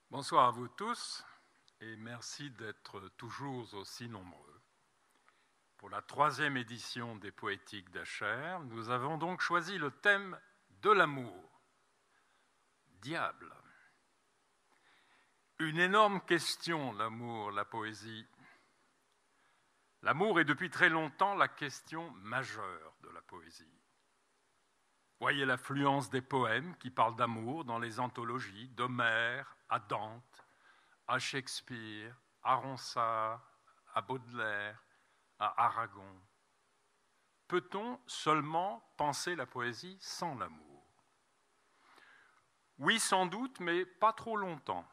Bonsoir à vous tous et merci d'être toujours aussi nombreux. Pour la 3e édition des Poétiques d'Achères, nous avons donc choisi le thème de l'amour. Diable. Une énorme question, l'amour, la poésie. L'amour est depuis très longtemps la question majeure de la poésie. Voyez l'affluence des poèmes qui parlent d'amour dans les anthologies d'Homère à Dante, à Shakespeare, à Ronsard, à Baudelaire, à Aragon. Peut-on seulement penser la poésie sans l'amour? Oui, sans doute, mais pas trop longtemps.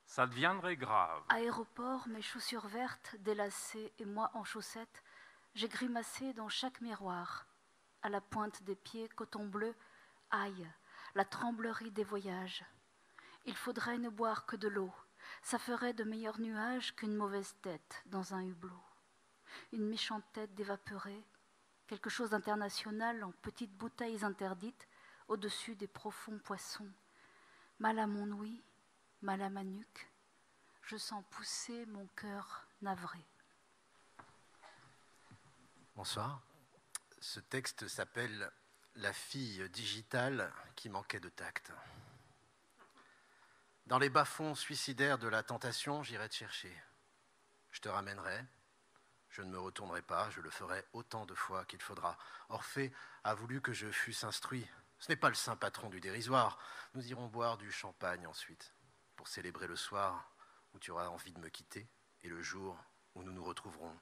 Ça deviendrait grave. Aéroport, mes chaussures vertes, délacées et moi en chaussettes, j'ai grimacé dans chaque miroir. À la pointe des pieds, coton bleu, aïe, la tremblerie des voyages. Il faudrait ne boire que de l'eau. Ça ferait de meilleurs nuages qu'une mauvaise tête dans un hublot. Une méchante tête d'évaporée, quelque chose d'international en petites bouteilles interdites au-dessus des profonds poissons. Mal à mon ouïe, mal à ma nuque, je sens pousser mon cœur navré. Bonsoir. Ce texte s'appelle « La fille digitale qui manquait de tact ». Dans les bas-fonds suicidaires de la tentation, j'irai te chercher. Je te ramènerai, je ne me retournerai pas, je le ferai autant de fois qu'il faudra. Orphée a voulu que je fusse instruit. Ce n'est pas le saint patron du dérisoire. Nous irons boire du champagne ensuite, pour célébrer le soir où tu auras envie de me quitter et le jour où nous nous retrouverons.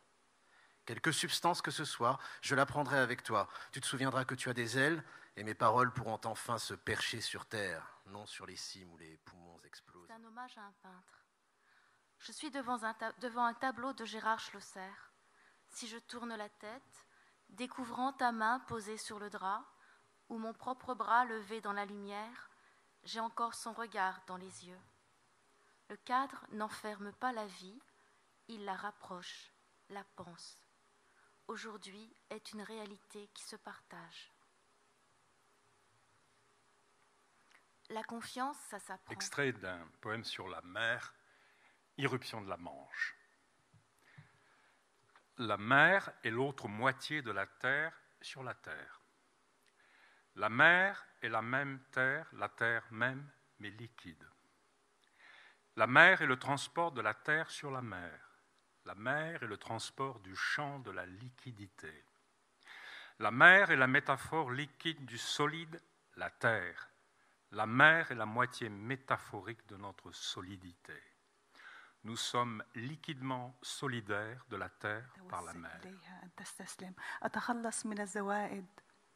Quelque substance que ce soit, je la prendrai avec toi. Tu te souviendras que tu as des ailes et mes paroles pourront enfin se percher sur terre, non sur les cimes où les poumons explosent. C'est un hommage à un peintre. Je suis devant un tableau de Gérard Schlosser. Si je tourne la tête, découvrant ta main posée sur le drap, ou mon propre bras levé dans la lumière, j'ai encore son regard dans les yeux. Le cadre n'enferme pas la vie, il la rapproche, la pense. Aujourd'hui est une réalité qui se partage. La confiance, ça s'apprend. Extrait d'un poème sur la mer, Irruption de la Manche. La mer est l'autre moitié de la terre sur la terre. La mer est la même terre, la terre même, mais liquide. La mer est le transport de la terre sur la mer. La mer est le transport du champ de la liquidité. La mer est la métaphore liquide du solide, la terre. La mer est la moitié métaphorique de notre solidité. Nous sommes liquidement solidaires de la terre par la mer.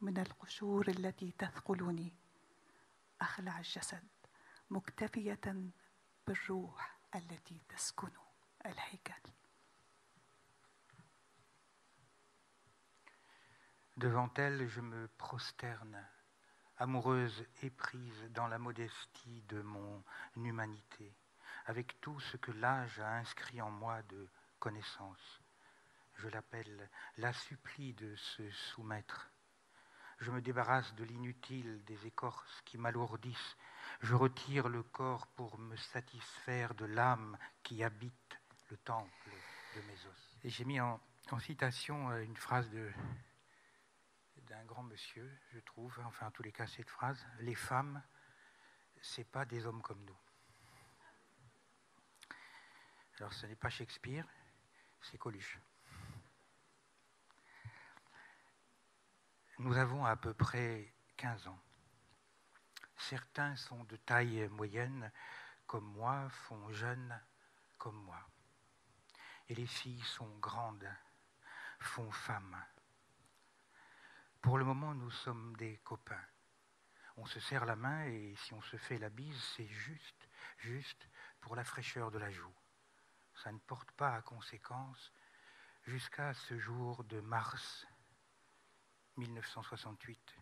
من القشور التي تثقلني أخلع الجسد مكتفية بالروح التي تسكن الهيكل. Devant elle, je me prosterne, amoureuse éprise dans la modestie de mon humanité, avec tout ce que l'âge a inscrit en moi de connaissance. Je l'appelle, la supplie de se soumettre. Je me débarrasse de l'inutile, des écorces qui m'alourdissent. Je retire le corps pour me satisfaire de l'âme qui habite le temple de mes os. Et j'ai mis en citation une phrase d'un grand monsieur, je trouve, enfin en tous les cas cette phrase, « Les femmes, c'est pas des hommes comme nous ». Alors ce n'est pas Shakespeare, c'est Coluche. Nous avons à peu près 15 ans. Certains sont de taille moyenne, comme moi, font jeunes, comme moi. Et les filles sont grandes, font femmes. Pour le moment, nous sommes des copains. On se serre la main et si on se fait la bise, c'est juste pour la fraîcheur de la joue. Ça ne porte pas à conséquence jusqu'à ce jour de mars 1968.